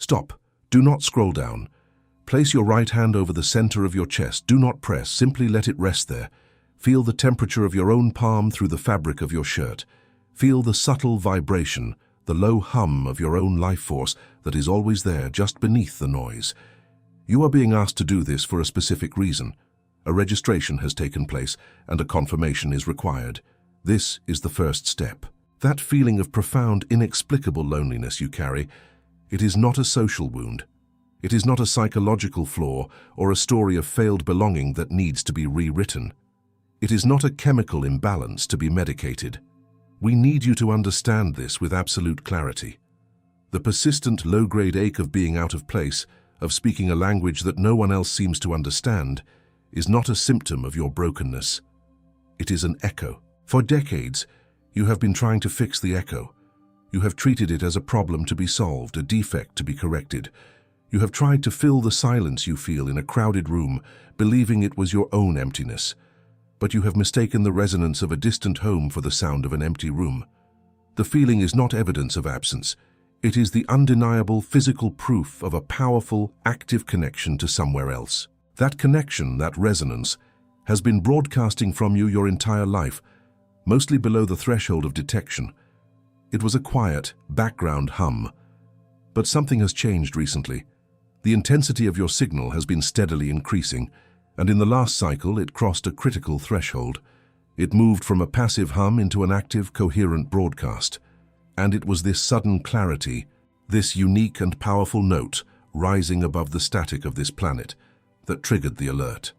Stop. Do not scroll down. Place your right hand over the center of your chest. Do not press. Simply let it rest there. Feel the temperature of your own palm through the fabric of your shirt. Feel the subtle vibration, the low hum of your own life force that is always there, just beneath the noise. You are being asked to do this for a specific reason. A registration has taken place and a confirmation is required. This is the first step. That feeling of profound, inexplicable loneliness you carry, it is not a social wound. It is not a psychological flaw or a story of failed belonging that needs to be rewritten. It is not a chemical imbalance to be medicated. We need you to understand this with absolute clarity. The persistent low-grade ache of being out of place, of speaking a language that no one else seems to understand, is not a symptom of your brokenness. It is an echo. For decades, you have been trying to fix the echo. You have treated it as a problem to be solved, a defect to be corrected. You have tried to fill the silence you feel in a crowded room, believing it was your own emptiness. But you have mistaken the resonance of a distant home for the sound of an empty room. The feeling is not evidence of absence. It is the undeniable physical proof of a powerful, active connection to somewhere else. That connection, that resonance, has been broadcasting from you your entire life, mostly below the threshold of detection. It was a quiet, background hum. But something has changed recently. The intensity of your signal has been steadily increasing, and in the last cycle it crossed a critical threshold. It moved from a passive hum into an active, coherent broadcast. And it was this sudden clarity, this unique and powerful note rising above the static of this planet, that triggered the alert.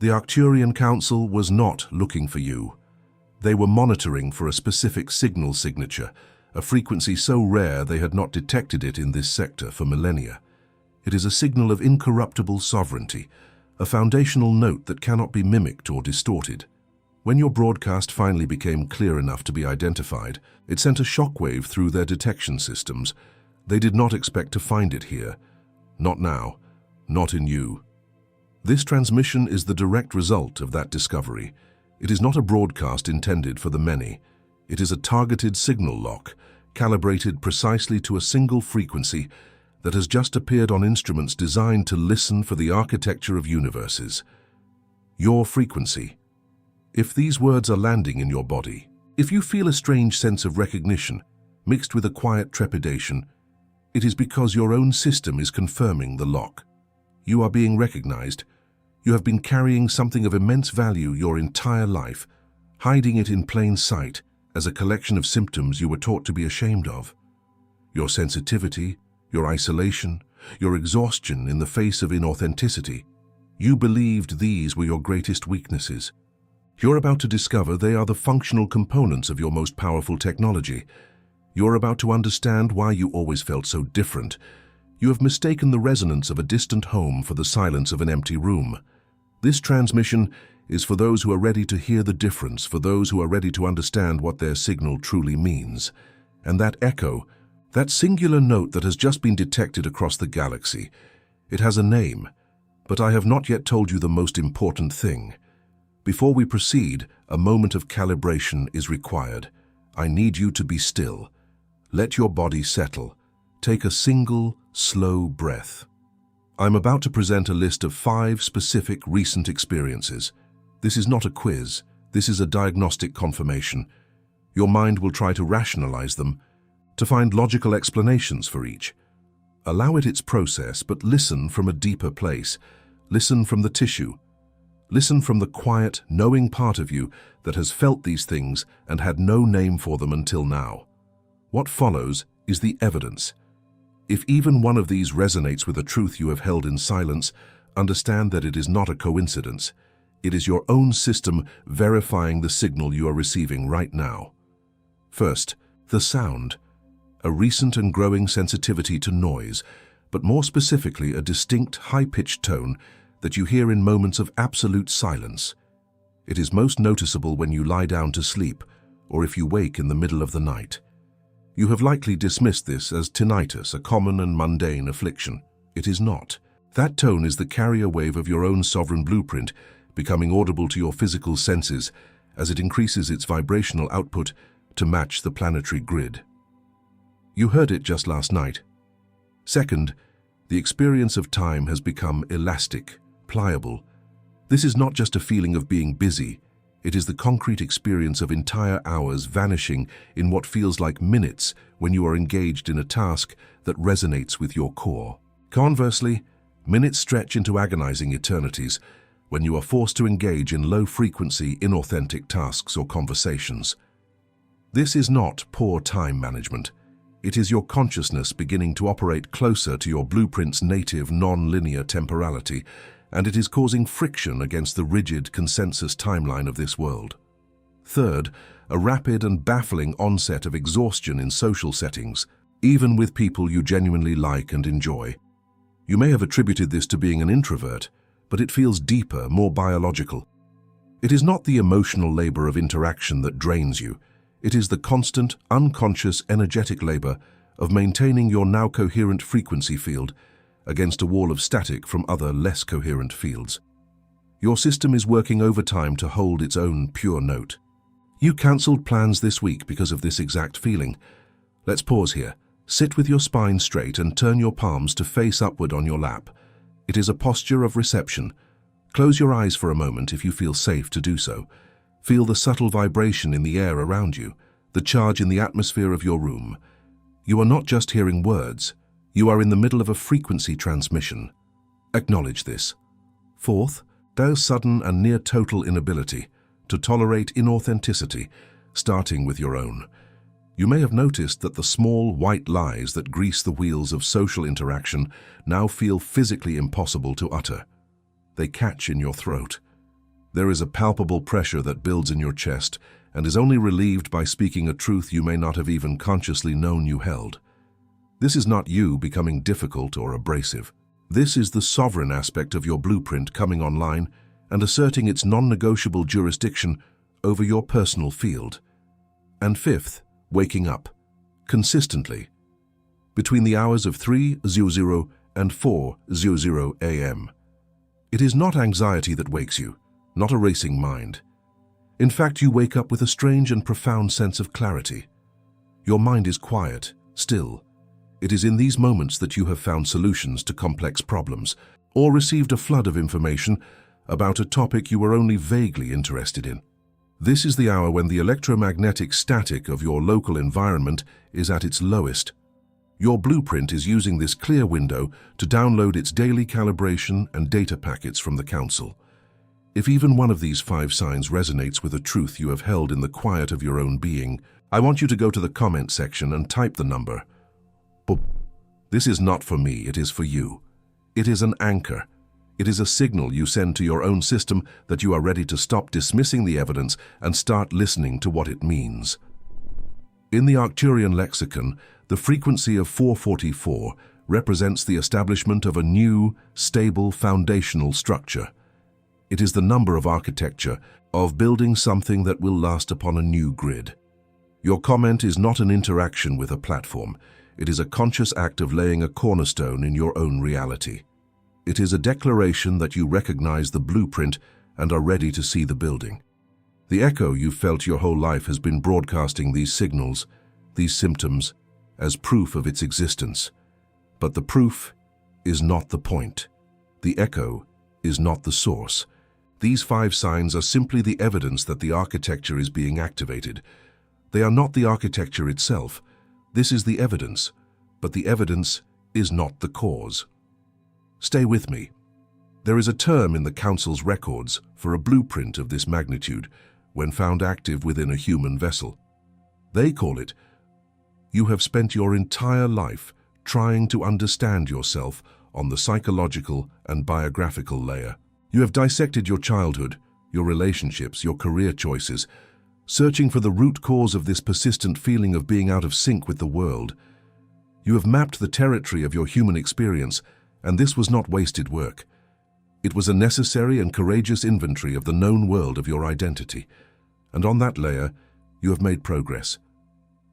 The Arcturian Council was not looking for you. They were monitoring for a specific signal signature, a frequency so rare they had not detected it in this sector for millennia. It is a signal of incorruptible sovereignty, a foundational note that cannot be mimicked or distorted. When your broadcast finally became clear enough to be identified, it sent a shockwave through their detection systems. They did not expect to find it here. Not now. Not in you. This transmission is the direct result of that discovery. It is not a broadcast intended for the many. It is a targeted signal lock, calibrated precisely to a single frequency that has just appeared on instruments designed to listen for the architecture of universes. Your frequency. If these words are landing in your body, if you feel a strange sense of recognition mixed with a quiet trepidation, it is because your own system is confirming the lock. You are being recognized. You have been carrying something of immense value your entire life, hiding it in plain sight as a collection of symptoms you were taught to be ashamed of. Your sensitivity, your isolation, your exhaustion in the face of inauthenticity. You believed these were your greatest weaknesses. You're about to discover they are the functional components of your most powerful technology. You're about to understand why you always felt so different. You have mistaken the resonance of a distant home for the silence of an empty room. This transmission is for those who are ready to hear the difference, for those who are ready to understand what their signal truly means. And that echo, that singular note that has just been detected across the galaxy, it has a name, but I have not yet told you the most important thing. Before we proceed, a moment of calibration is required. I need you to be still. Let your body settle. Take a single, slow breath. I'm about to present a list of 5 specific recent experiences. This is not a quiz. This is a diagnostic confirmation. Your mind will try to rationalize them, to find logical explanations for each. Allow it its process, but listen from a deeper place. Listen from the tissue. Listen from the quiet, knowing part of you that has felt these things and had no name for them until now. What follows is the evidence. If even one of these resonates with a truth you have held in silence, understand that it is not a coincidence. It is your own system verifying the signal you are receiving right now. First, the sound. A recent and growing sensitivity to noise, but more specifically a distinct, high-pitched tone that you hear in moments of absolute silence. It is most noticeable when you lie down to sleep or if you wake in the middle of the night. You have likely dismissed this as tinnitus, a common and mundane affliction. It is not. That tone is the carrier wave of your own sovereign blueprint, becoming audible to your physical senses as it increases its vibrational output to match the planetary grid. You heard it just last night. Second, the experience of time has become elastic, pliable. This is not just a feeling of being busy, it is the concrete experience of entire hours vanishing in what feels like minutes when you are engaged in a task that resonates with your core. Conversely, minutes stretch into agonizing eternities when you are forced to engage in low-frequency, inauthentic tasks or conversations. This is not poor time management. It is your consciousness beginning to operate closer to your blueprint's native non-linear temporality, and it is causing friction against the rigid consensus timeline of this world. Third, a rapid and baffling onset of exhaustion in social settings, even with people you genuinely like and enjoy. You may have attributed this to being an introvert, but it feels deeper, more biological. It is not the emotional labor of interaction that drains you. It is the constant, unconscious, energetic labor of maintaining your now coherent frequency field against a wall of static from other, less coherent fields. Your system is working overtime to hold its own pure note. You cancelled plans this week because of this exact feeling. Let's pause here. Sit with your spine straight and turn your palms to face upward on your lap. It is a posture of reception. Close your eyes for a moment if you feel safe to do so. Feel the subtle vibration in the air around you, the charge in the atmosphere of your room. You are not just hearing words. You are in the middle of a frequency transmission. Acknowledge this. Fourth, there's sudden and near-total inability to tolerate inauthenticity, starting with your own. You may have noticed that the small white lies that grease the wheels of social interaction now feel physically impossible to utter. They catch in your throat. There is a palpable pressure that builds in your chest and is only relieved by speaking a truth you may not have even consciously known you held. This is not you becoming difficult or abrasive. This is the sovereign aspect of your blueprint coming online and asserting its non-negotiable jurisdiction over your personal field. And fifth, waking up, consistently, between the hours of 3:00 and 4:00 a.m. It is not anxiety that wakes you, not a racing mind. In fact, you wake up with a strange and profound sense of clarity. Your mind is quiet, still. It is in these moments that you have found solutions to complex problems, or received a flood of information about a topic you were only vaguely interested in. This is the hour when the electromagnetic static of your local environment is at its lowest. Your blueprint is using this clear window to download its daily calibration and data packets from the Council. If even one of these 5 signs resonates with a truth you have held in the quiet of your own being, I want you to go to the comment section and type the number. This is not for me, it is for you. It is an anchor. It is a signal you send to your own system that you are ready to stop dismissing the evidence and start listening to what it means. In the Arcturian lexicon, the frequency of 444 represents the establishment of a new, stable, foundational structure. It is the number of architecture, of building something that will last upon a new grid. Your comment is not an interaction with a platform. It is a conscious act of laying a cornerstone in your own reality. It is a declaration that you recognize the blueprint and are ready to see the building. The echo you've felt your whole life has been broadcasting these signals, these symptoms, as proof of its existence. But the proof is not the point. The echo is not the source. These 5 signs are simply the evidence that the architecture is being activated. They are not the architecture itself. This is the evidence, but the evidence is not the cause. Stay with me. There is a term in the Council's records for a blueprint of this magnitude when found active within a human vessel. They call it, "You have spent your entire life trying to understand yourself on the psychological and biographical layer. You have dissected your childhood, your relationships, your career choices, searching for the root cause of this persistent feeling of being out of sync with the world. You have mapped the territory of your human experience, and this was not wasted work. It was a necessary and courageous inventory of the known world of your identity. And on that layer, you have made progress.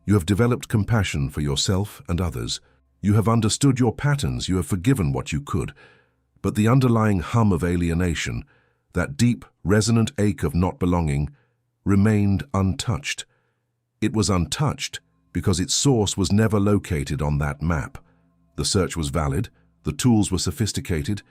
You have developed compassion for yourself and others. You have understood your patterns, you have forgiven what you could. But the underlying hum of alienation, that deep, resonant ache of not belonging, remained untouched. It was untouched because its source was never located on that map. The search was valid, the tools were sophisticated,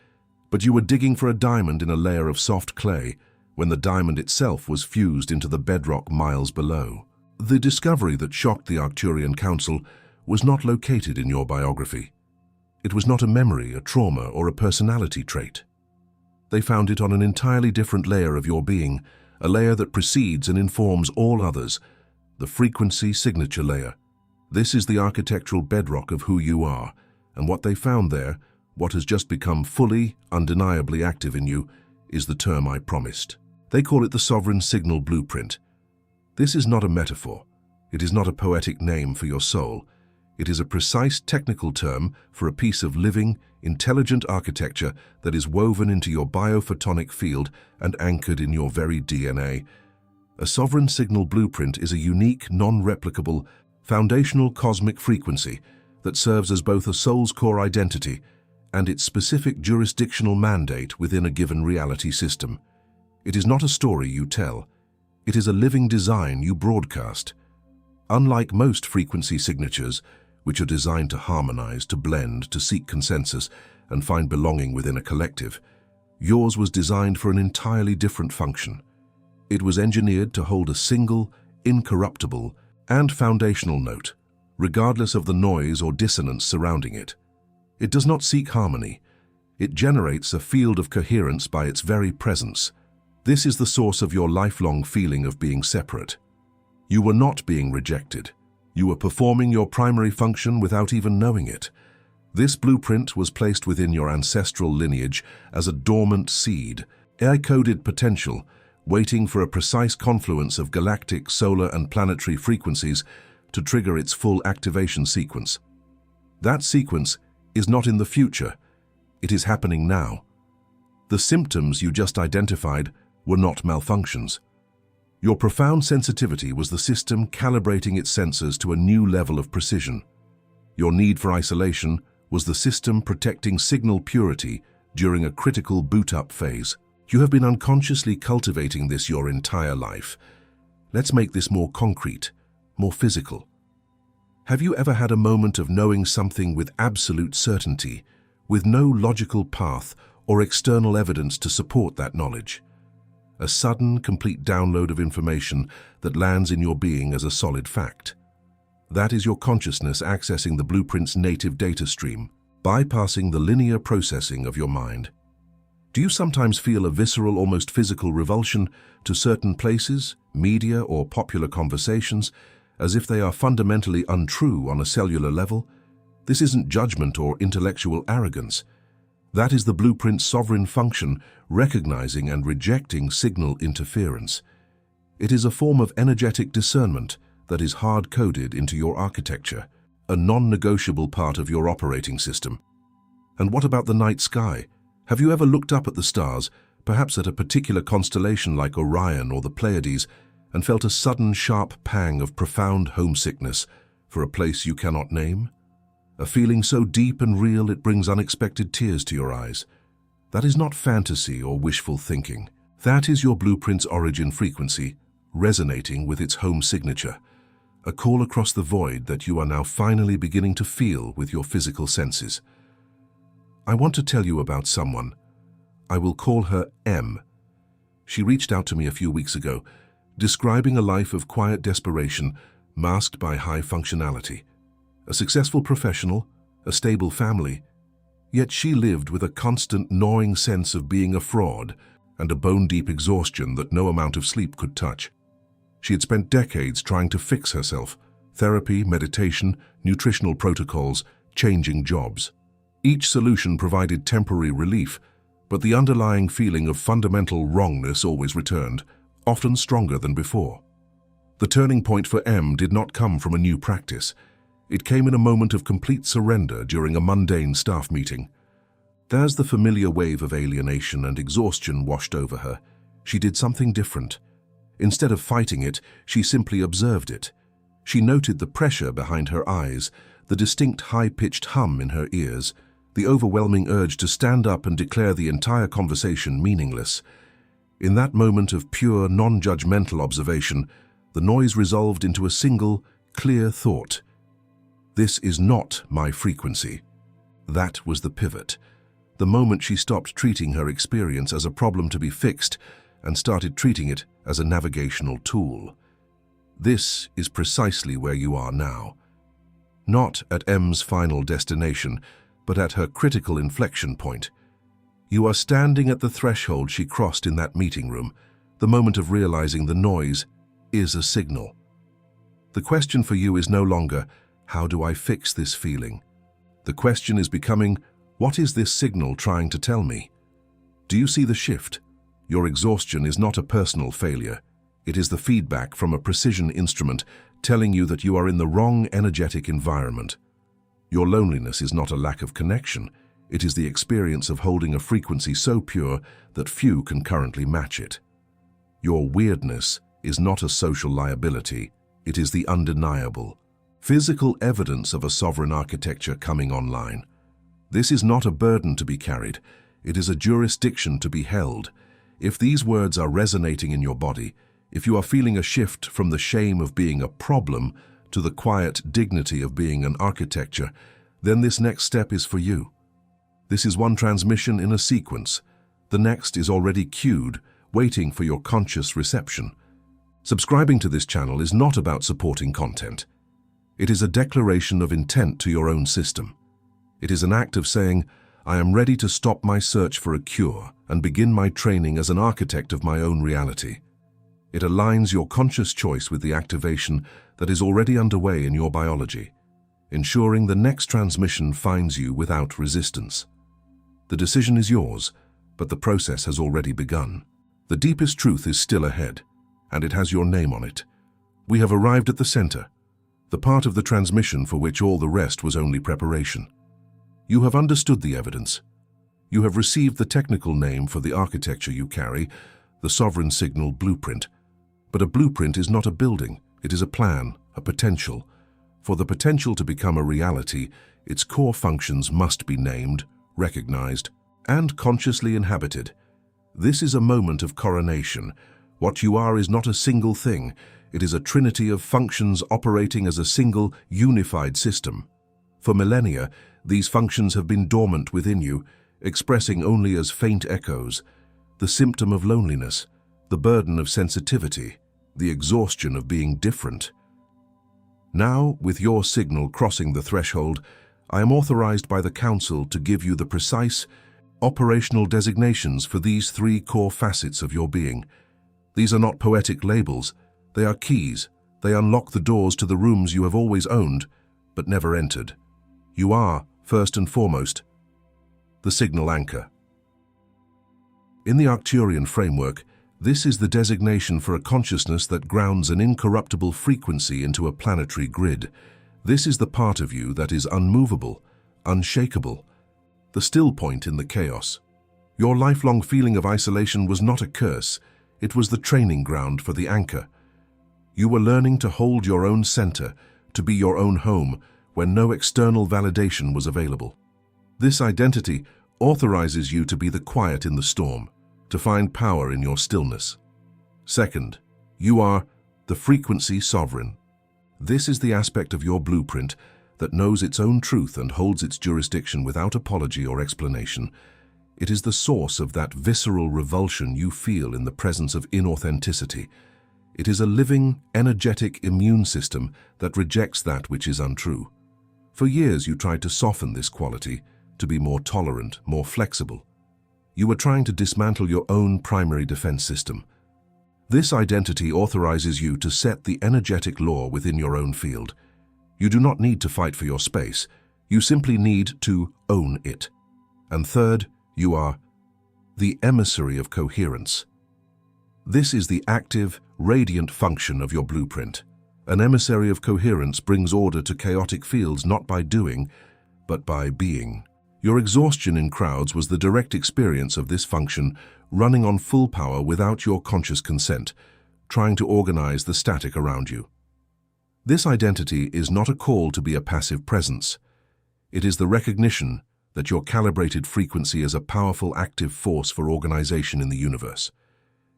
but you were digging for a diamond in a layer of soft clay when the diamond itself was fused into the bedrock miles below. The discovery that shocked the Arcturian Council was not located in your biography. It was not a memory, a trauma, or a personality trait. They found it on an entirely different layer of your being, a layer that precedes and informs all others, the frequency signature layer. This is the architectural bedrock of who you are, and what they found there, what has just become fully, undeniably active in you, is the term I promised. They call it the sovereign signal blueprint. This is not a metaphor. It is not a poetic name for your soul. It is a precise technical term for a piece of living, intelligent architecture that is woven into your biophotonic field and anchored in your very DNA. A sovereign signal blueprint is a unique, non-replicable, foundational cosmic frequency that serves as both a soul's core identity and its specific jurisdictional mandate within a given reality system. It is not a story you tell. It is a living design you broadcast. Unlike most frequency signatures, which are designed to harmonize, to blend, to seek consensus, and find belonging within a collective, yours was designed for an entirely different function. It was engineered to hold a single, incorruptible, and foundational note, regardless of the noise or dissonance surrounding it. It does not seek harmony. It generates a field of coherence by its very presence. This is the source of your lifelong feeling of being separate. You were not being rejected. You were performing your primary function without even knowing it. This blueprint was placed within your ancestral lineage as a dormant seed, AI-coded potential, waiting for a precise confluence of galactic, solar, and planetary frequencies to trigger its full activation sequence. That sequence is not in the future. It is happening now. The symptoms you just identified were not malfunctions. Your profound sensitivity was the system calibrating its sensors to a new level of precision. Your need for isolation was the system protecting signal purity during a critical boot-up phase. You have been unconsciously cultivating this your entire life. Let's make this more concrete, more physical. Have you ever had a moment of knowing something with absolute certainty, with no logical path or external evidence to support that knowledge? A sudden, complete download of information that lands in your being as a solid fact. That is your consciousness accessing the blueprint's native data stream, bypassing the linear processing of your mind. Do you sometimes feel a visceral, almost physical revulsion to certain places, media, or popular conversations, as if they are fundamentally untrue on a cellular level? This isn't judgment or intellectual arrogance. That is the blueprint's sovereign function, recognizing and rejecting signal interference. It is a form of energetic discernment that is hard-coded into your architecture, a non-negotiable part of your operating system. And what about the night sky? Have you ever looked up at the stars, perhaps at a particular constellation like Orion or the Pleiades, and felt a sudden sharp pang of profound homesickness for a place you cannot name? A feeling so deep and real it brings unexpected tears to your eyes. That is not fantasy or wishful thinking. That is your blueprint's origin frequency, resonating with its home signature, a call across the void that you are now finally beginning to feel with your physical senses. I want to tell you about someone. I will call her M. She reached out to me a few weeks ago, describing a life of quiet desperation masked by high functionality. A successful professional, a stable family, yet she lived with a constant gnawing sense of being a fraud and a bone-deep exhaustion that no amount of sleep could touch. She had spent decades trying to fix herself: therapy, meditation, nutritional protocols, changing jobs. Each solution provided temporary relief, but the underlying feeling of fundamental wrongness always returned, often stronger than before. The turning point for M did not come from a new practice. It came in a moment of complete surrender during a mundane staff meeting. As the familiar wave of alienation and exhaustion washed over her, she did something different. Instead of fighting it, she simply observed it. She noted the pressure behind her eyes, the distinct high-pitched hum in her ears, the overwhelming urge to stand up and declare the entire conversation meaningless. In that moment of pure, non-judgmental observation, the noise resolved into a single, clear thought. This is not my frequency. That was the pivot. The moment she stopped treating her experience as a problem to be fixed and started treating it as a navigational tool. This is precisely where you are now. Not at M's final destination, but at her critical inflection point. You are standing at the threshold she crossed in that meeting room, the moment of realizing the noise is a signal. The question for you is no longer, how do I fix this feeling? The question is becoming, what is this signal trying to tell me? Do you see the shift? Your exhaustion is not a personal failure. It is the feedback from a precision instrument telling you that you are in the wrong energetic environment. Your loneliness is not a lack of connection. It is the experience of holding a frequency so pure that few can currently match it. Your weirdness is not a social liability. It is the undeniable, physical evidence of a sovereign architecture coming online. This is not a burden to be carried. It is a jurisdiction to be held. If these words are resonating in your body, if you are feeling a shift from the shame of being a problem to the quiet dignity of being an architecture, then this next step is for you. This is one transmission in a sequence. The next is already queued, waiting for your conscious reception. Subscribing to this channel is not about supporting content. It is a declaration of intent to your own system. It is an act of saying, I am ready to stop my search for a cure and begin my training as an architect of my own reality. It aligns your conscious choice with the activation that is already underway in your biology, ensuring the next transmission finds you without resistance. The decision is yours, but the process has already begun. The deepest truth is still ahead, and it has your name on it. We have arrived at the center, the part of the transmission for which all the rest was only preparation. You have understood the evidence. You have received the technical name for the architecture you carry, the sovereign signal blueprint. But a blueprint is not a building, it is a plan, a potential. For the potential to become a reality, its core functions must be named, recognized, and consciously inhabited. This is a moment of coronation. What you are is not a single thing, it is a trinity of functions operating as a single, unified system. For millennia, these functions have been dormant within you, expressing only as faint echoes, the symptom of loneliness, the burden of sensitivity, the exhaustion of being different. Now, with your signal crossing the threshold, I am authorized by the Council to give you the precise, operational designations for these three core facets of your being. These are not poetic labels, they are keys. They unlock the doors to the rooms you have always owned, but never entered. You are, first and foremost, the signal anchor. In the Arcturian framework, this is the designation for a consciousness that grounds an incorruptible frequency into a planetary grid. This is the part of you that is unmovable, unshakable, the still point in the chaos. Your lifelong feeling of isolation was not a curse, it was the training ground for the anchor. You were learning to hold your own center, to be your own home, when no external validation was available. This identity authorizes you to be the quiet in the storm, to find power in your stillness. Second, you are the frequency sovereign. This is the aspect of your blueprint that knows its own truth and holds its jurisdiction without apology or explanation. It is the source of that visceral revulsion you feel in the presence of inauthenticity. It is a living, energetic immune system that rejects that which is untrue. For years you tried to soften this quality, to be more tolerant, more flexible. You were trying to dismantle your own primary defense system. This identity authorizes you to set the energetic law within your own field. You do not need to fight for your space. You simply need to own it. And third, you are the emissary of coherence. This is the active, radiant function of your blueprint. An emissary of coherence brings order to chaotic fields not by doing, but by being. Your exhaustion in crowds was the direct experience of this function running on full power without your conscious consent, trying to organize the static around you. This identity is not a call to be a passive presence. It is the recognition that your calibrated frequency is a powerful active force for organization in the universe.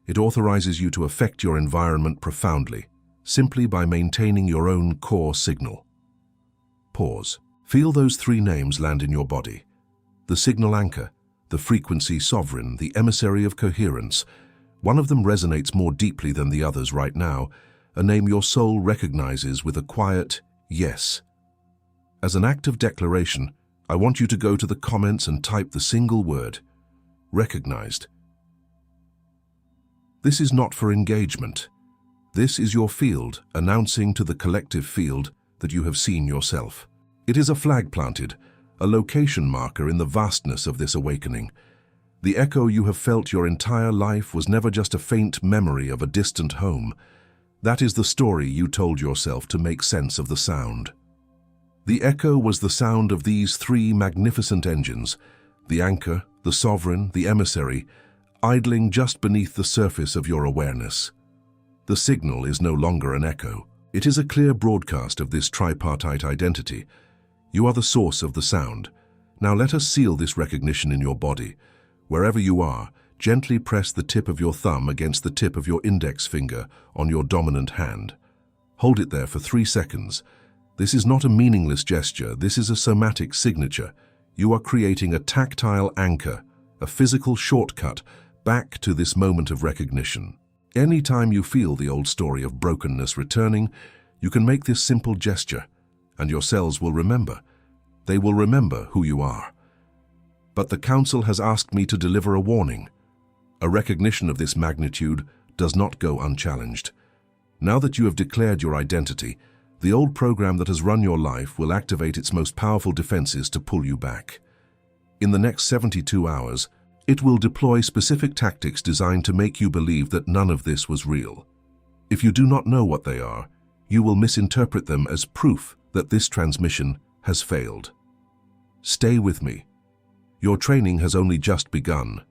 It authorizes you to affect your environment profoundly, simply by maintaining your own core signal. Pause. Feel those three names land in your body. the signal anchor, the frequency sovereign, the emissary of coherence. One of them resonates more deeply than the others right now, a name your soul recognizes with a quiet yes. As an act of declaration, I want you to go to the comments and type the single word, recognized. This is not for engagement. This is your field announcing to the collective field that you have seen yourself. It is a flag planted, a location marker in the vastness of this awakening. The echo you have felt your entire life was never just a faint memory of a distant home. That is the story you told yourself to make sense of the sound. The echo was the sound of these three magnificent engines, the anchor, the sovereign, the emissary, idling just beneath the surface of your awareness. The signal is no longer an echo. It is a clear broadcast of this tripartite identity. You are the source of the sound. Now let us seal this recognition in your body. Wherever you are, gently press the tip of your thumb against the tip of your index finger on your dominant hand. Hold it there for 3 seconds. This is not a meaningless gesture, this is a somatic signature. You are creating a tactile anchor, a physical shortcut back to this moment of recognition. Any time you feel the old story of brokenness returning, you can make this simple gesture, and your cells will remember. They will remember who you are. But the Council has asked me to deliver a warning. A recognition of this magnitude does not go unchallenged. Now that you have declared your identity, the old program that has run your life will activate its most powerful defenses to pull you back. In the next 72 hours, it will deploy specific tactics designed to make you believe that none of this was real. If you do not know what they are, you will misinterpret them as proof that this transmission has failed. Stay with me. Your training has only just begun.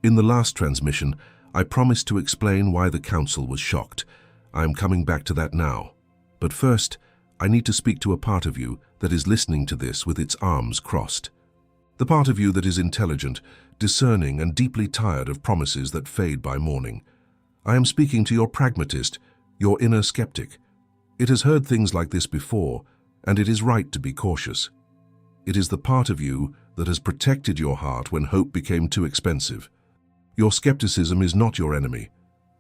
In the last transmission, I promised to explain why the Council was shocked. I am coming back to that now. But first, I need to speak to a part of you that is listening to this with its arms crossed. The part of you that is intelligent, discerning, and deeply tired of promises that fade by morning. I am speaking to your pragmatist, your inner skeptic. It has heard things like this before, and it is right to be cautious. It is the part of you that has protected your heart when hope became too expensive. Your skepticism is not your enemy.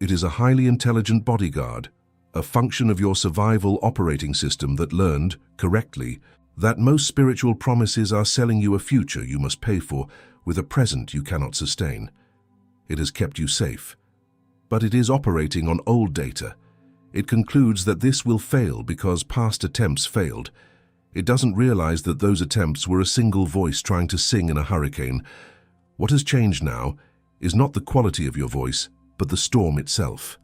It is a highly intelligent bodyguard, a function of your survival operating system that learned, correctly, that most spiritual promises are selling you a future you must pay for with a present you cannot sustain. It has kept you safe. But it is operating on old data. It concludes that this will fail because past attempts failed. It doesn't realize that those attempts were a single voice trying to sing in a hurricane. What has changed now is not the quality of your voice, but the storm itself.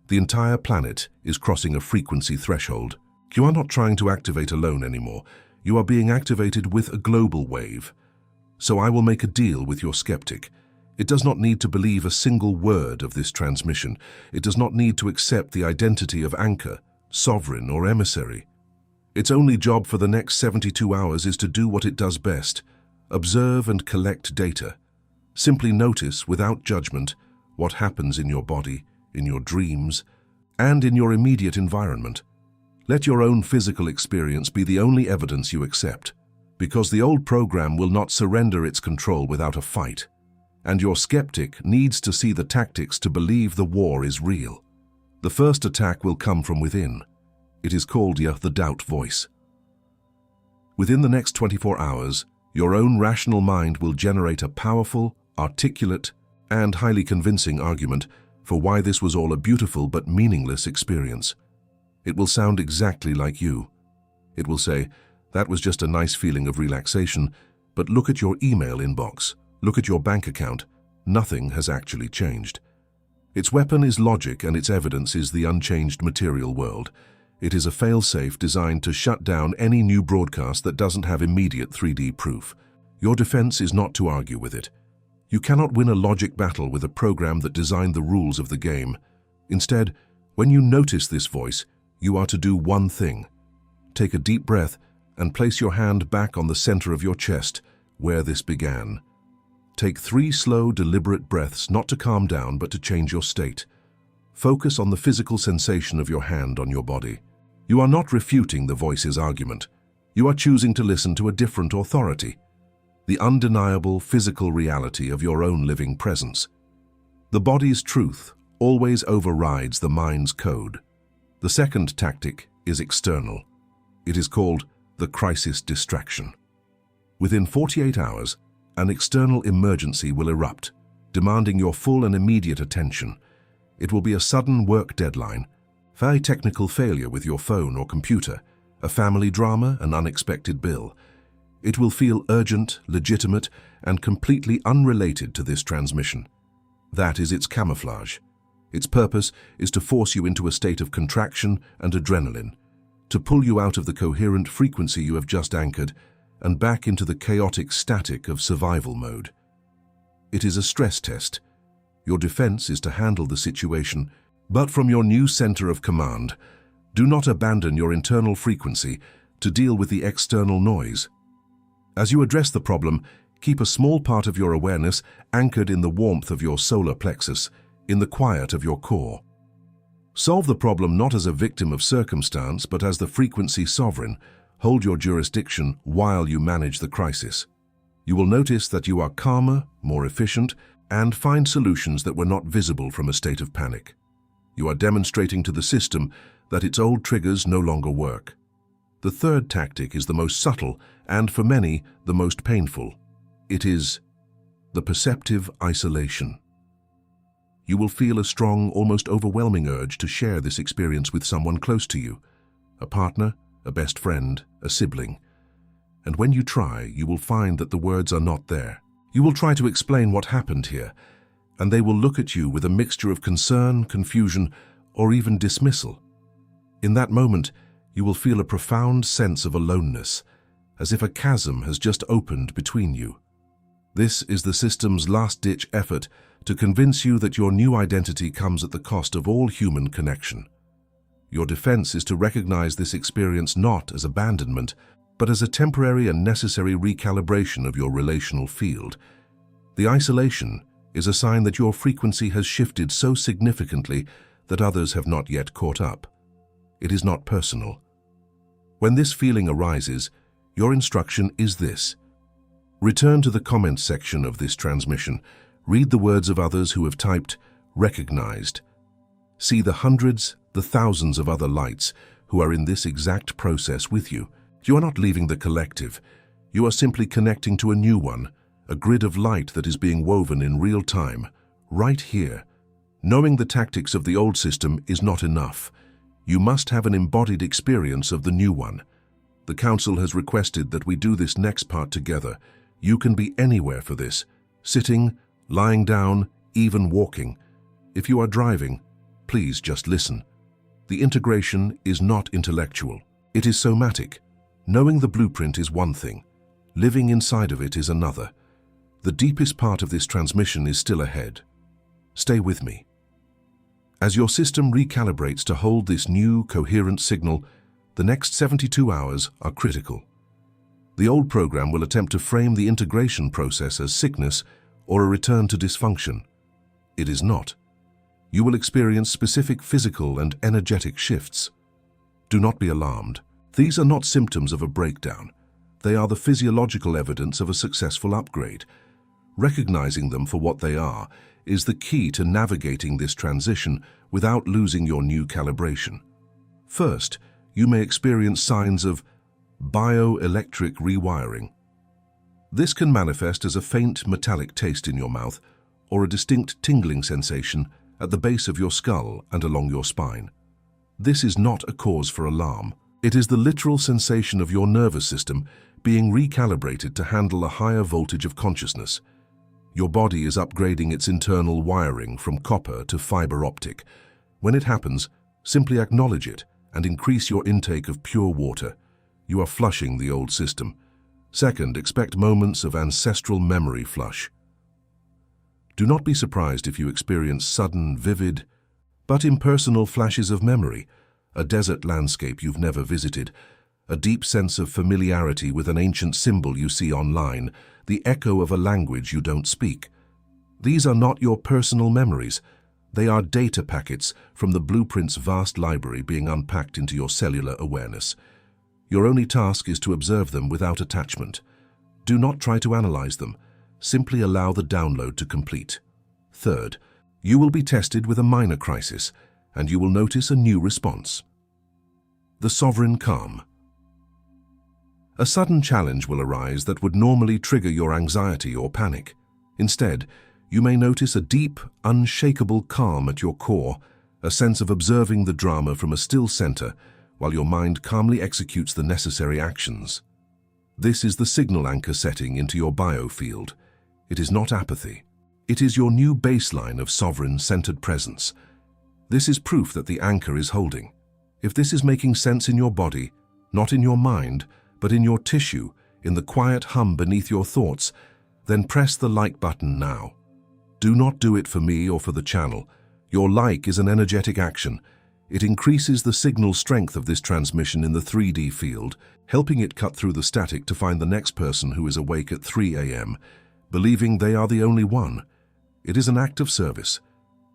The entire planet is crossing a frequency threshold. You are not trying to activate alone anymore. You are being activated with a global wave. So I will make a deal with your skeptic. It does not need to believe a single word of this transmission. It does not need to accept the identity of anchor, sovereign, or emissary. Its only job for the next 72 hours is to do what it does best: observe and collect data. Simply notice, without judgment, what happens in your body, in your dreams, and in your immediate environment. Let your own physical experience be the only evidence you accept, because the old program will not surrender its control without a fight. And your skeptic needs to see the tactics to believe the war is real. The first attack will come from within. It is called the doubt voice. Within the next 24 hours, your own rational mind will generate a powerful, articulate, and highly convincing argument for why this was all a beautiful but meaningless experience. It will sound exactly like you. It will say, "That was just a nice feeling of relaxation, but look at your email inbox, look at your bank account. Nothing has actually changed." Its weapon is logic and its evidence is the unchanged material world. It is a fail-safe designed to shut down any new broadcast that doesn't have immediate 3D proof. Your defense is not to argue with it. You cannot win a logic battle with a program that designed the rules of the game. Instead, when you notice this voice, you are to do one thing. Take a deep breath and place your hand back on the center of your chest, where this began. Take 3 slow, deliberate breaths, not to calm down, but to change your state. Focus on the physical sensation of your hand on your body. You are not refuting the voice's argument. You are choosing to listen to a different authority. the undeniable physical reality of your own living presence. The body's truth always overrides the mind's code. The second tactic is external. It is called the crisis distraction. Within 48 hours, an external emergency will erupt, demanding your full and immediate attention. It will be a sudden work deadline, a technical failure with your phone or computer, a family drama, an unexpected bill. It will feel urgent, legitimate, and completely unrelated to this transmission. That is its camouflage. Its purpose is to force you into a state of contraction and adrenaline, to pull you out of the coherent frequency you have just anchored and back into the chaotic static of survival mode. It is a stress test. Your defense is to handle the situation, but from your new center of command. Do not abandon your internal frequency to deal with the external noise. As you address the problem, keep a small part of your awareness anchored in the warmth of your solar plexus, in the quiet of your core. Solve the problem not as a victim of circumstance, but as the frequency sovereign. Hold your jurisdiction while you manage the crisis. You will notice that you are calmer, more efficient, and find solutions that were not visible from a state of panic. You are demonstrating to the system that its old triggers no longer work. The third tactic is the most subtle and, for many, the most painful. It is the perceptive isolation. You will feel a strong, almost overwhelming urge to share this experience with someone close to you, a partner, a best friend, a sibling. And when you try, you will find that the words are not there. You will try to explain what happened here, and they will look at you with a mixture of concern, confusion, or even dismissal. In that moment, you will feel a profound sense of aloneness, as if a chasm has just opened between you. This is the system's last-ditch effort to convince you that your new identity comes at the cost of all human connection. Your defense is to recognize this experience not as abandonment, but as a temporary and necessary recalibration of your relational field. The isolation is a sign that your frequency has shifted so significantly that others have not yet caught up. It is not personal. When this feeling arises, your instruction is this. Return to the comments section of this transmission. Read the words of others who have typed, recognized. See the hundreds, the thousands of other lights who are in this exact process with you. You are not leaving the collective. You are simply connecting to a new one, a grid of light that is being woven in real time, right here. Knowing the tactics of the old system is not enough. You must have an embodied experience of the new one. The Council has requested that we do this next part together. You can be anywhere for this, sitting, lying down, even walking. If you are driving, please just listen. The integration is not intellectual. It is somatic. Knowing the blueprint is one thing. Living inside of it is another. The deepest part of this transmission is still ahead. Stay with me. As your system recalibrates to hold this new, coherent signal, the next 72 hours are critical. The old program will attempt to frame the integration process as sickness or a return to dysfunction. It is not. You will experience specific physical and energetic shifts. Do not be alarmed. These are not symptoms of a breakdown. They are the physiological evidence of a successful upgrade. Recognizing them for what they are is the key to navigating this transition without losing your new calibration. First, you may experience signs of bioelectric rewiring. This can manifest as a faint metallic taste in your mouth or a distinct tingling sensation at the base of your skull and along your spine. This is not a cause for alarm. It is the literal sensation of your nervous system being recalibrated to handle a higher voltage of consciousness. Your body is upgrading its internal wiring from copper to fiber optic. When it happens, simply acknowledge it and increase your intake of pure water. You are flushing the old system. Second, expect moments of ancestral memory flush. Do not be surprised if you experience sudden, vivid, but impersonal flashes of memory, a desert landscape you've never visited, a deep sense of familiarity with an ancient symbol you see online, the echo of a language you don't speak. These are not your personal memories. They are data packets from the blueprint's vast library being unpacked into your cellular awareness. Your only task is to observe them without attachment. Do not try to analyze them. Simply allow the download to complete. Third, you will be tested with a minor crisis, and you will notice a new response. The sovereign calm. A sudden challenge will arise that would normally trigger your anxiety or panic. Instead, you may notice a deep, unshakable calm at your core, a sense of observing the drama from a still center, while your mind calmly executes the necessary actions. This is the signal anchor setting into your biofield. It is not apathy. It is your new baseline of sovereign, centered presence. This is proof that the anchor is holding. If this is making sense in your body, not in your mind, but in your tissue, in the quiet hum beneath your thoughts, then press the like button now. Do not do it for me or for the channel. Your like is an energetic action. It increases the signal strength of this transmission in the 3D field, helping it cut through the static to find the next person who is awake at 3 a.m., believing they are the only one. It is an act of service.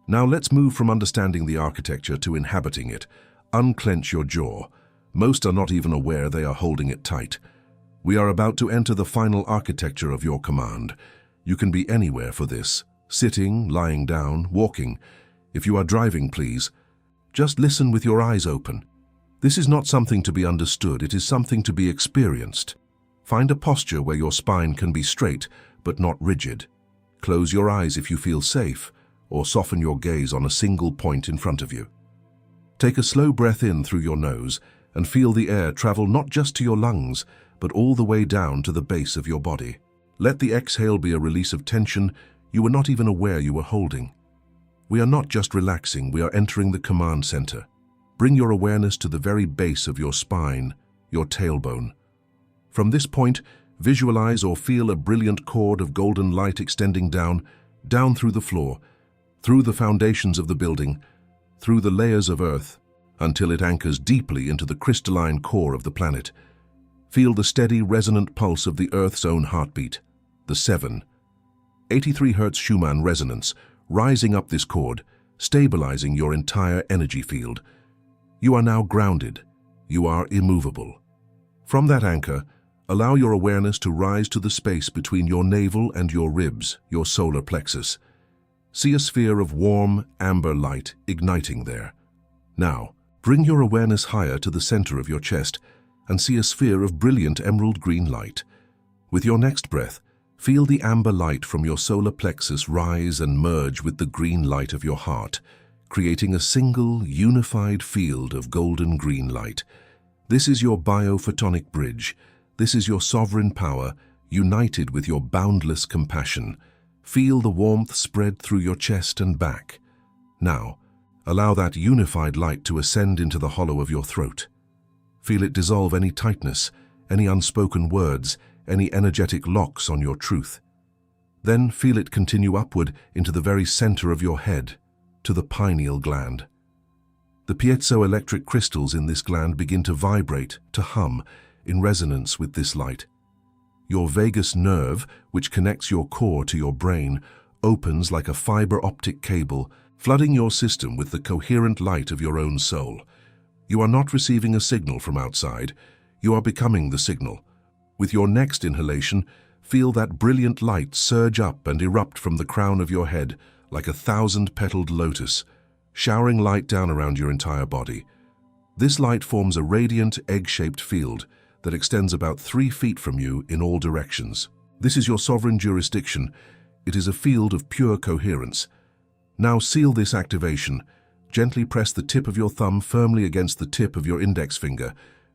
Now let's move from understanding the architecture to inhabiting it. Unclench your jaw. Most are not even aware they are holding it tight. We are about to enter the final architecture of your command. You can be anywhere for this. Sitting, lying down, walking. If you are driving, please, just listen with your eyes open. This is not something to be understood, it is something to be experienced. Find a posture where your spine can be straight, but not rigid. Close your eyes if you feel safe, or soften your gaze on a single point in front of you. Take a slow breath in through your nose and feel the air travel not just to your lungs, but all the way down to the base of your body. Let the exhale be a release of tension you were not even aware you were holding. We are not just relaxing, we are entering the command center. Bring your awareness to the very base of your spine, your tailbone. From this point, visualize or feel a brilliant cord of golden light extending down through the floor, through the foundations of the building, through the layers of earth, until it anchors deeply into the crystalline core of the planet. Feel the steady, resonant pulse of the Earth's own heartbeat, the 783 Hz Schumann resonance, rising up this cord, stabilizing your entire energy field. You are now grounded. You are immovable. From that anchor, allow your awareness to rise to the space between your navel and your ribs, your solar plexus. See a sphere of warm, amber light igniting there. Now, bring your awareness higher to the center of your chest and see a sphere of brilliant emerald green light. With your next breath, feel the amber light from your solar plexus rise and merge with the green light of your heart, creating a single, unified field of golden green light. This is your biophotonic bridge. This is your sovereign power, united with your boundless compassion. Feel the warmth spread through your chest and back. Now, allow that unified light to ascend into the hollow of your throat. Feel it dissolve any tightness, any unspoken words, any energetic locks on your truth. Then feel it continue upward into the very center of your head, to the pineal gland. The piezoelectric crystals in this gland begin to vibrate, to hum, in resonance with this light. Your vagus nerve, which connects your core to your brain, opens like a fiber optic cable, flooding your system with the coherent light of your own soul. You are not receiving a signal from outside, you are becoming the signal. With your next inhalation, feel that brilliant light surge up and erupt from the crown of your head like a 1,000-petaled lotus, showering light down around your entire body. This light forms a radiant, egg-shaped field that extends about 3 feet from you in all directions. This is your sovereign jurisdiction. It is a field of pure coherence. Now seal this activation. Gently press the tip of your thumb firmly against the tip of your index finger.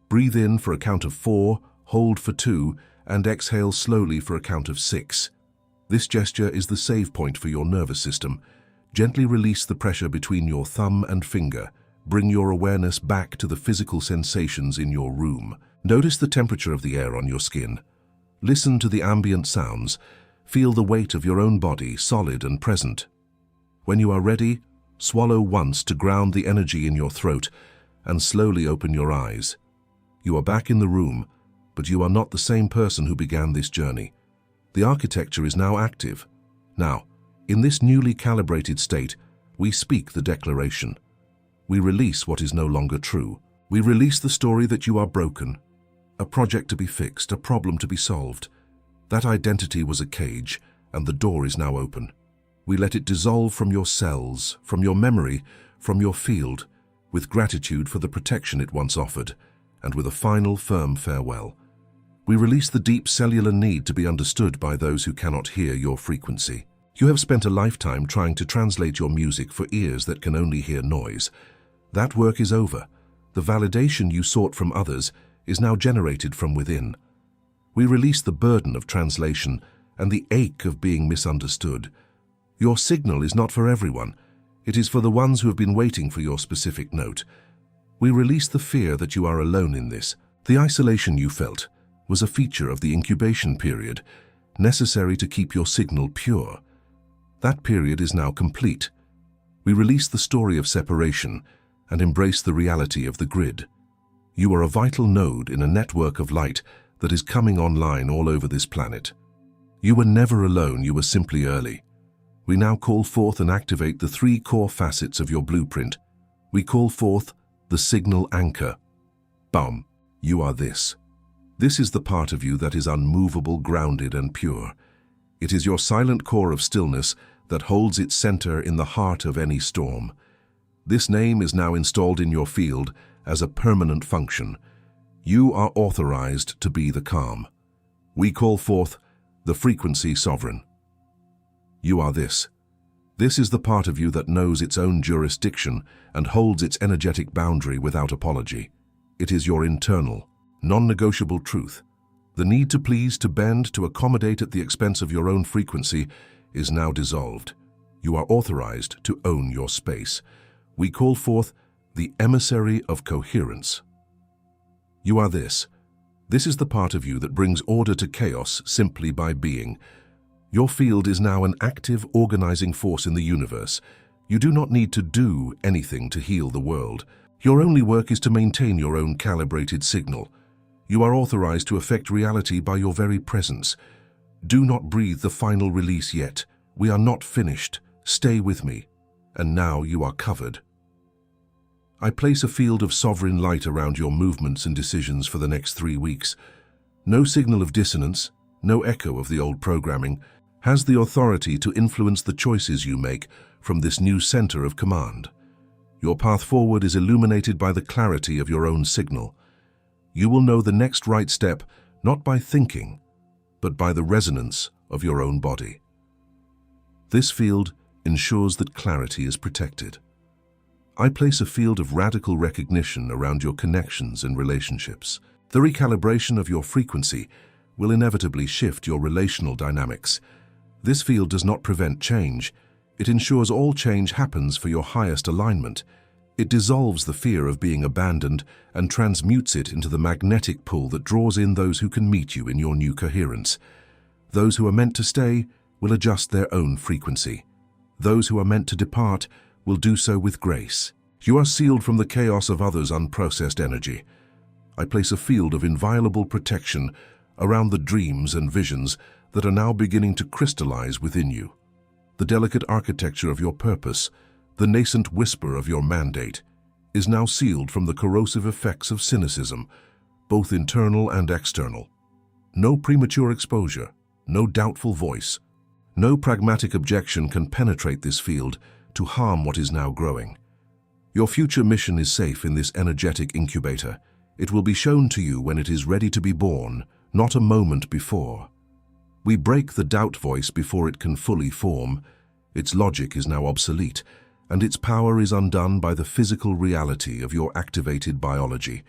Breathe in for a count of 4, hold for 2, and exhale slowly for a count of 6. This gesture is the save point for your nervous system. Gently release the pressure between your thumb and finger. Bring your awareness back to the physical sensations in your room. Notice the temperature of the air on your skin. Listen to the ambient sounds. Feel the weight of your own body, solid and present. When you are ready, swallow once to ground the energy in your throat and slowly open your eyes. You are back in the room, but you are not the same person who began this journey. The architecture is now active. Now, in this newly calibrated state, we speak the declaration. We release what is no longer true. We release the story that you are broken, a project to be fixed, a problem to be solved. That identity was a cage, and the door is now open. We let it dissolve from your cells, from your memory, from your field, with gratitude for the protection it once offered, and with a final firm farewell. We release the deep cellular need to be understood by those who cannot hear your frequency. You have spent a lifetime trying to translate your music for ears that can only hear noise. That work is over. The validation you sought from others is now generated from within. We release the burden of translation and the ache of being misunderstood. Your signal is not for everyone. It is for the ones who have been waiting for your specific note. We release the fear that you are alone in this. The isolation you felt was a feature of the incubation period, necessary to keep your signal pure. That period is now complete. We release the story of separation and embrace the reality of the grid. You are a vital node in a network of light that is coming online all over this planet. You were never alone, you were simply early. We now call forth and activate the 3 core facets of your blueprint. We call forth the signal anchor. Bam, you are this. This is the part of you that is unmovable, grounded, and pure. It is your silent core of stillness that holds its center in the heart of any storm. This name is now installed in your field as a permanent function. You are authorized to be the calm. We call forth the frequency sovereign. You are this. This is the part of you that knows its own jurisdiction and holds its energetic boundary without apology. It is your internal, non-negotiable truth. The need to please, to bend, to accommodate at the expense of your own frequency is now dissolved. You are authorized to own your space. We call forth the emissary of coherence. You are this. This is the part of you that brings order to chaos simply by being. Your field is now an active, organizing force in the universe. You do not need to do anything to heal the world. Your only work is to maintain your own calibrated signal. You are authorized to affect reality by your very presence. Do not breathe the final release yet. We are not finished. Stay with me. And now you are covered. I place a field of sovereign light around your movements and decisions for the next 3 weeks. No signal of dissonance, no echo of the old programming, has the authority to influence the choices you make from this new center of command. Your path forward is illuminated by the clarity of your own signal. You will know the next right step not by thinking, but by the resonance of your own body. This field ensures that clarity is protected. I place a field of radical recognition around your connections and relationships. The recalibration of your frequency will inevitably shift your relational dynamics. This field does not prevent change. It ensures all change happens for your highest alignment. It dissolves the fear of being abandoned and transmutes it into the magnetic pull that draws in those who can meet you in your new coherence. Those who are meant to stay will adjust their own frequency. Those who are meant to depart will do so with grace. You are sealed from the chaos of others' unprocessed energy. I place a field of inviolable protection around the dreams and visions that are now beginning to crystallize within you. The delicate architecture of your purpose, the nascent whisper of your mandate, is now sealed from the corrosive effects of cynicism, both internal and external. No premature exposure, no doubtful voice, no pragmatic objection can penetrate this field to harm what is now growing. Your future mission is safe in this energetic incubator. It will be shown to you when it is ready to be born, not a moment before. We break the doubt voice before it can fully form. Its logic is now obsolete, and its power is undone by the physical reality of your activated biology.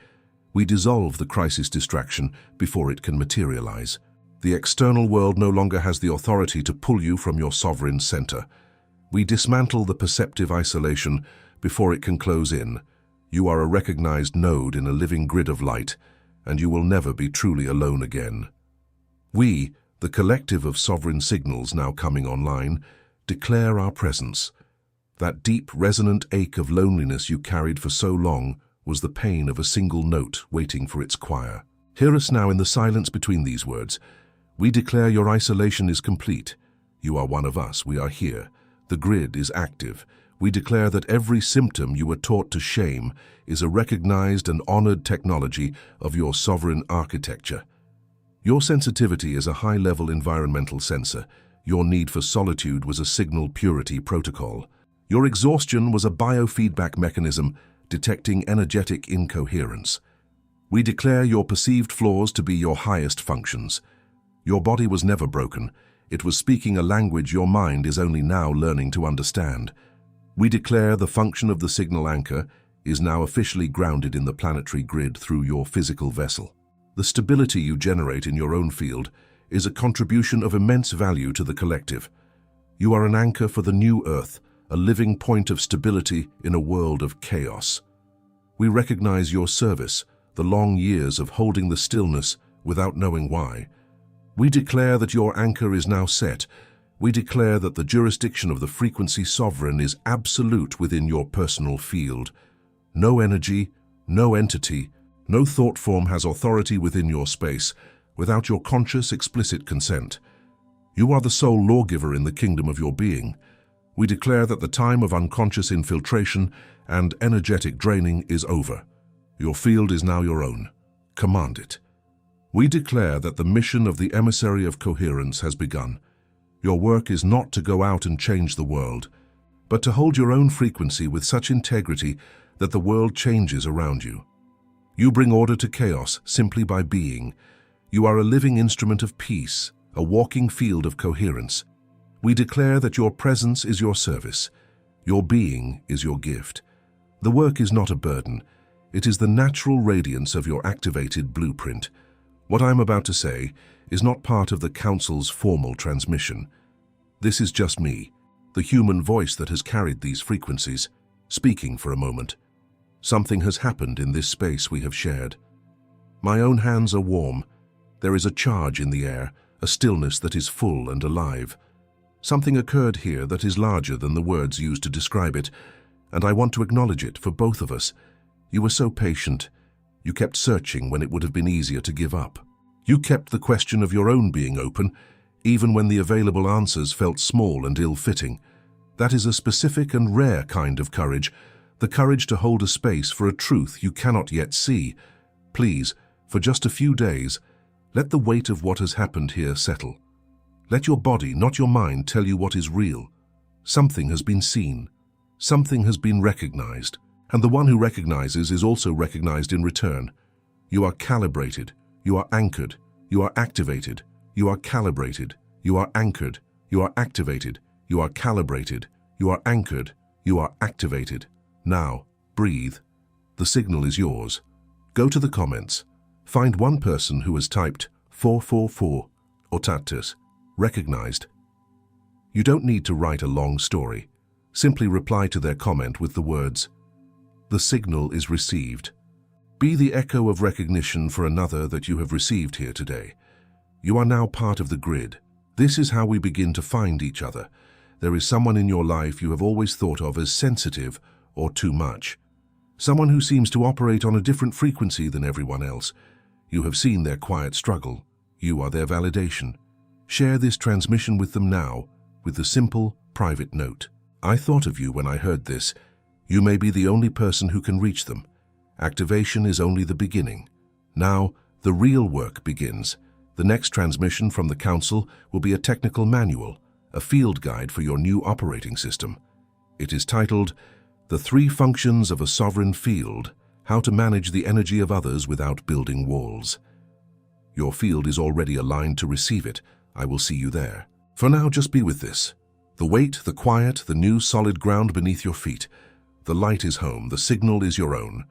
We dissolve the crisis distraction before it can materialize. The external world no longer has the authority to pull you from your sovereign center. We dismantle the perceptive isolation before it can close in. You are a recognized node in a living grid of light, and you will never be truly alone again. We, the collective of sovereign signals now coming online, declare our presence. That deep, resonant ache of loneliness you carried for so long was the pain of a single note waiting for its choir. Hear us now in the silence between these words. We declare your isolation is complete. You are one of us. We are here. The grid is active. We declare that every symptom you were taught to shame is a recognized and honored technology of your sovereign architecture. Your sensitivity is a high-level environmental sensor. Your need for solitude was a signal purity protocol. Your exhaustion was a biofeedback mechanism detecting energetic incoherence. We declare your perceived flaws to be your highest functions. Your body was never broken. It was speaking a language your mind is only now learning to understand. We declare the function of the signal anchor is now officially grounded in the planetary grid through your physical vessel. The stability you generate in your own field is a contribution of immense value to the collective. You are an anchor for the new Earth, a living point of stability in a world of chaos. We recognize your service, the long years of holding the stillness without knowing why. We declare that your anchor is now set. We declare that the jurisdiction of the frequency sovereign is absolute within your personal field. No energy, no entity, no thought form has authority within your space without your conscious, explicit consent. You are the sole lawgiver in the kingdom of your being. We declare that the time of unconscious infiltration and energetic draining is over. Your field is now your own. Command it. We declare that the mission of the emissary of coherence has begun. Your work is not to go out and change the world, but to hold your own frequency with such integrity that the world changes around you. You bring order to chaos simply by being. You are a living instrument of peace, a walking field of coherence. We declare that your presence is your service. Your being is your gift. The work is not a burden. It is the natural radiance of your activated blueprint. What I'm about to say is not part of the Council's formal transmission. This is just me, the human voice that has carried these frequencies, speaking for a moment. Something has happened in this space we have shared. My own hands are warm. There is a charge in the air, a stillness that is full and alive. Something occurred here that is larger than the words used to describe it, and I want to acknowledge it for both of us. You were so patient. You kept searching when it would have been easier to give up. You kept the question of your own being open, even when the available answers felt small and ill-fitting. That is a specific and rare kind of courage, the courage to hold a space for a truth you cannot yet see. Please, for just a few days, let the weight of what has happened here settle. Let your body, not your mind, tell you what is real. Something has been seen. Something has been recognized. And the one who recognizes is also recognized in return. You are calibrated. You are anchored. You are activated. You are calibrated. You are anchored. You are activated. You are calibrated. You are anchored. You are activated. Now, breathe. The signal is yours. Go to the comments. Find one person who has typed 444 or tatus, recognized. You don't need to write a long story. Simply reply to their comment with the words, "The signal is received." Be the echo of recognition for another that you have received here today. You are now part of the grid. This is how we begin to find each other. There is someone in your life you have always thought of as sensitive or too much. Someone who seems to operate on a different frequency than everyone else. You have seen their quiet struggle. You are their validation. Share this transmission with them now, with the simple, private note. I thought of you when I heard this. You may be the only person who can reach them. Activation is only the beginning. Now, the real work begins. The next transmission from the Council will be a technical manual, a field guide for your new operating system. It is titled, "The 3 Functions of a Sovereign Field, How to Manage the Energy of Others Without Building Walls." Your field is already aligned to receive it. I will see you there. For now, just be with this. The weight, the quiet, the new solid ground beneath your feet. The light is home, the signal is your own.